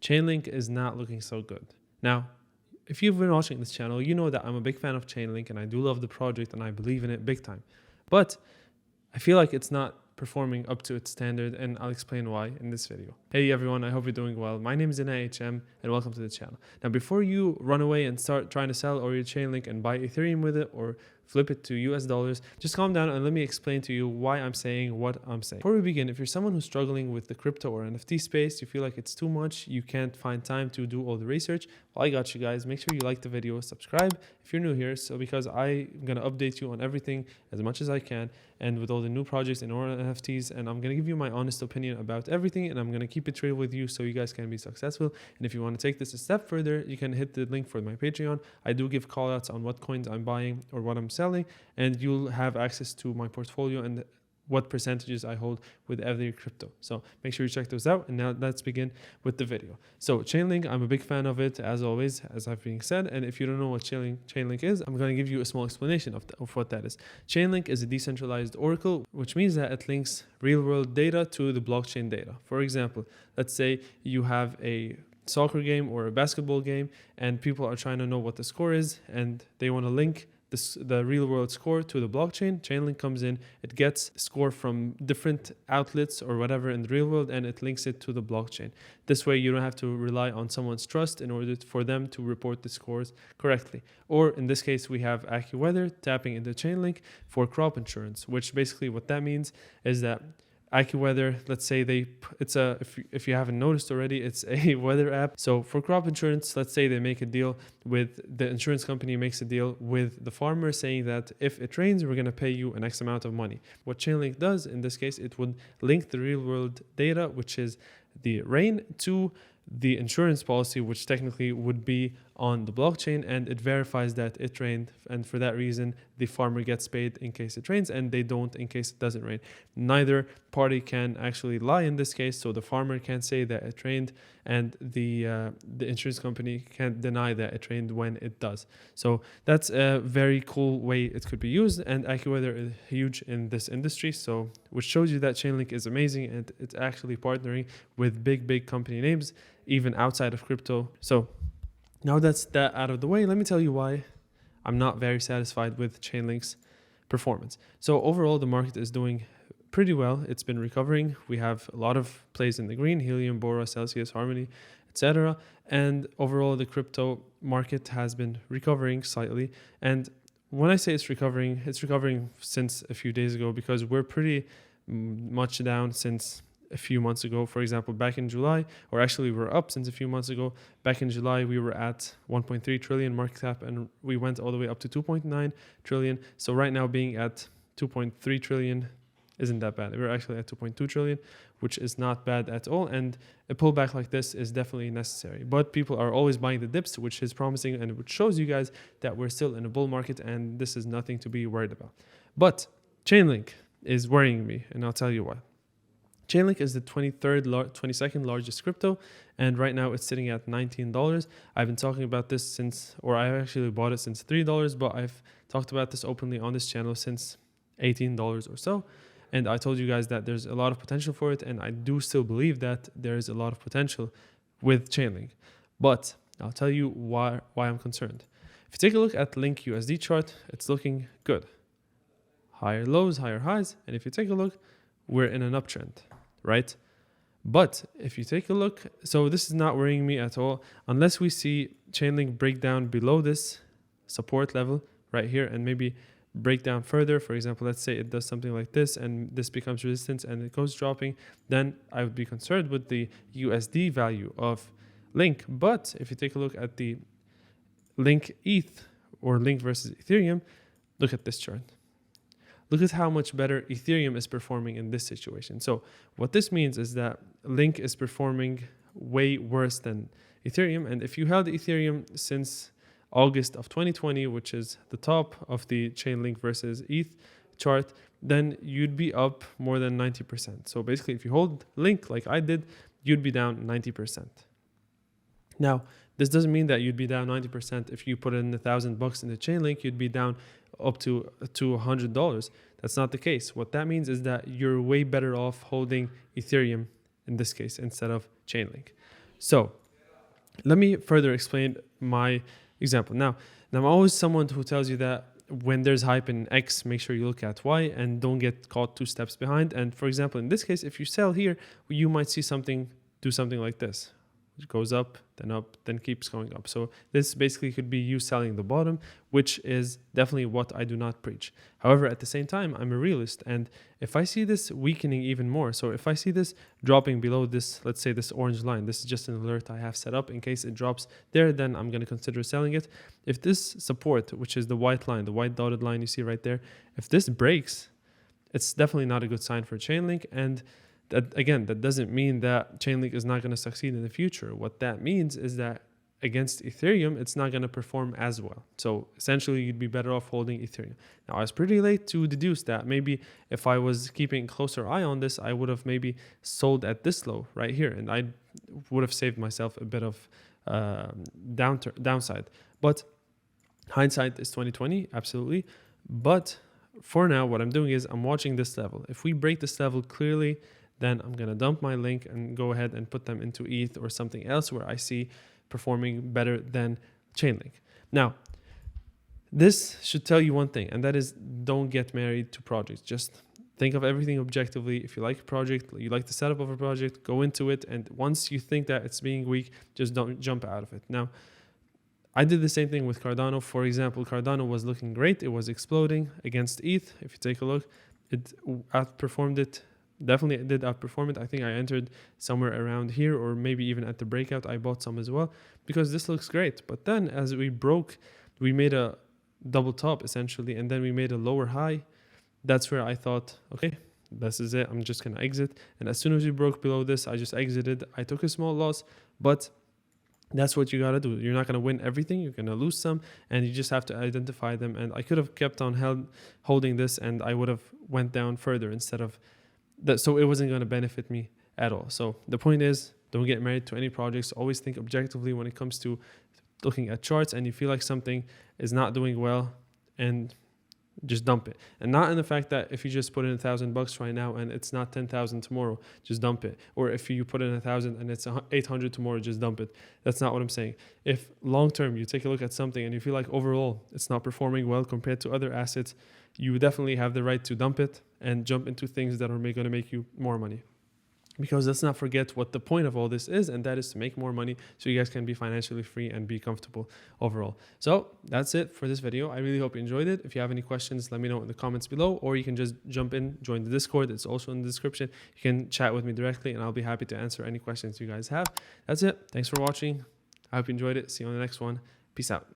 Chainlink is not looking so good. Now, if you've been watching this channel, you know that I'm a big fan of Chainlink and I do love the project and I believe in it big time. But I feel like it's not performing up to its standard, and I'll explain why in this video. Hey everyone, I hope you're doing well. My name is InAHM and welcome to the channel. Now, before you run away and start trying to sell all your Chainlink and buy Ethereum with it or flip it to US dollars, just calm down and let me explain to you why I'm saying what I'm saying. Before we begin, if you're someone who's struggling with the crypto or NFT space, you feel like it's too much, you can't find time to do all the research, well, I got you guys. Make sure you like the video, subscribe if you're new here, so because I'm gonna update you on everything as much as I can and with all the new projects and all NFTs, and I'm gonna give you my honest opinion about everything, and I'm gonna keep it real with you so you guys can be successful. And if you want to take this a step further, you can hit the link for my Patreon. I do give call outs on what coins I'm buying or what I'm selling, and you'll have access to my portfolio and what percentages I hold with every crypto. So make sure you check those out. And now let's begin with the video. So Chainlink, I'm a big fan of it, as always, as I've been said. And if you don't know what Chainlink is, I'm going to give you a small explanation of what that is. Chainlink is a decentralized oracle, which means that it links real world data to the blockchain data. For example, let's say you have a soccer game or a basketball game and people are trying to know what the score is and they want to link the real world score to the blockchain. Chainlink comes in, it gets score from different outlets or whatever in the real world, and it links it to the blockchain. This way you don't have to rely on someone's trust in order for them to report the scores correctly. Or in this case, we have AccuWeather tapping into Chainlink for crop insurance, which basically what that means is that AccuWeather, let's say if you haven't noticed already, it's a weather app. So for crop insurance, let's say they make a deal with the insurance company, makes a deal with the farmer saying that if it rains, we're going to pay you an X amount of money. What Chainlink does in this case, it would link the real world data, which is the rain, to the insurance policy, which technically would be on the blockchain, and it verifies that it rained, and for that reason the farmer gets paid in case it rains and they don't in case it doesn't rain. Neither party can actually lie in this case, so the farmer can't say that it rained and the insurance company can't deny that it rained when it does. So that's a very cool way it could be used, and AccuWeather is huge in this industry, so which shows you that Chainlink is amazing and it's actually partnering with big company names even outside of crypto. So now that's that out of the way, let me tell you why I'm not very satisfied with Chainlink's performance. So overall, the market is doing pretty well. It's been recovering. We have a lot of plays in the green: Helium, Bora, Celsius, Harmony, etc. And overall, the crypto market has been recovering slightly. And when I say it's recovering since a few days ago, because we're pretty much down since a few months ago. For example, back in July, or actually we're up since a few months ago. Back in July, we were at 1.3 trillion market cap and we went all the way up to 2.9 trillion. So right now being at 2.3 trillion isn't that bad. We're actually at 2.2 trillion, which is not bad at all. And a pullback like this is definitely necessary. But people are always buying the dips, which is promising and which shows you guys that we're still in a bull market and this is nothing to be worried about. But Chainlink is worrying me, and I'll tell you why. Chainlink is the 22nd largest crypto, and right now it's sitting at $19. I've been talking about this since, or I actually bought it since $3, but I've talked about this openly on this channel since $18 or so. And I told you guys that there's a lot of potential for it, and I do still believe that there is a lot of potential with Chainlink. But I'll tell you why I'm concerned. If you take a look at Link USD chart, it's looking good. Higher lows, higher highs, and if you take a look, we're in an uptrend, right? But if you take a look, so this is not worrying me at all unless we see Chainlink break down below this support level right here and maybe break down further. For example, let's say it does something like this and this becomes resistance and it goes dropping, then I would be concerned with the USD value of Link. But if you take a look at the Link ETH or Link versus Ethereum, look at this chart. Look at how much better Ethereum is performing in this situation. So what this means is that Link is performing way worse than Ethereum. And if you held Ethereum since August of 2020, which is the top of the Chainlink versus ETH chart, then you'd be up more than 90%. So basically, if you hold Link like I did, you'd be down 90%. Now, this doesn't mean that you'd be down 90% if you put in $1,000 in the Chainlink, you'd be down up to $100. That's not the case. What that means is that you're way better off holding Ethereum in this case instead of Chainlink. So let me further explain my example. Now I'm always someone who tells you that when there's hype in X, make sure you look at Y and don't get caught 2 steps behind. And for example, in this case, if you sell here, you might see something, do something like this. It goes up, then keeps going up. So this basically could be you selling the bottom, which is definitely what I do not preach. However, at the same time, I'm a realist. And if I see this weakening even more, so if I see this dropping below this, let's say this orange line, this is just an alert I have set up in case it drops there, then I'm going to consider selling it. If this support, which is the white line, the white dotted line you see right there, if this breaks, it's definitely not a good sign for Chainlink. And that, again, that doesn't mean that Chainlink is not going to succeed in the future. What that means is that against Ethereum, it's not going to perform as well. So essentially, you'd be better off holding Ethereum. Now, I was pretty late to deduce that. Maybe if I was keeping a closer eye on this, I would have maybe sold at this low right here, and I would have saved myself a bit of downside. But hindsight is 2020, absolutely. But for now, what I'm doing is I'm watching this level. If we break this level clearly, then I'm going to dump my link and go ahead and put them into ETH or something else where I see performing better than Chainlink. Now, this should tell you one thing, and that is don't get married to projects. Just think of everything objectively. If you like a project, you like the setup of a project, go into it. And once you think that it's being weak, just don't jump out of it. Now, I did the same thing with Cardano. For example, Cardano was looking great. It was exploding against ETH. If you take a look, it outperformed it. Definitely did outperform it. I think I entered somewhere around here, or maybe even at the breakout I bought some as well, because this looks great. But then as we broke, we made a double top essentially, and then we made a lower high. That's where I thought, okay, this is it, I'm just gonna exit. And as soon as we broke below this, I just exited. I took a small loss, but that's what you gotta do. You're not gonna win everything, you're gonna lose some, and you just have to identify them. And I could have kept on holding this, and I would have went down further instead of that, so it wasn't going to benefit me at all. So the point is, don't get married to any projects. Always think objectively when it comes to looking at charts, and you feel like something is not doing well, and just dump it. And not in the fact that if you just put in $1,000 right now and it's not 10,000 tomorrow, just dump it. Or if you put in 1,000 and it's 800 tomorrow, just dump it. That's not what I'm saying. If long term you take a look at something and you feel like overall it's not performing well compared to other assets, you definitely have the right to dump it and jump into things that are going to make you more money. Because let's not forget what the point of all this is, and that is to make more money so you guys can be financially free and be comfortable overall. So that's it for this video. I really hope you enjoyed it. If you have any questions, let me know in the comments below, or you can just jump in, join the Discord. It's also in the description. You can chat with me directly, and I'll be happy to answer any questions you guys have. That's it. Thanks for watching. I hope you enjoyed it. See you on the next one. Peace out.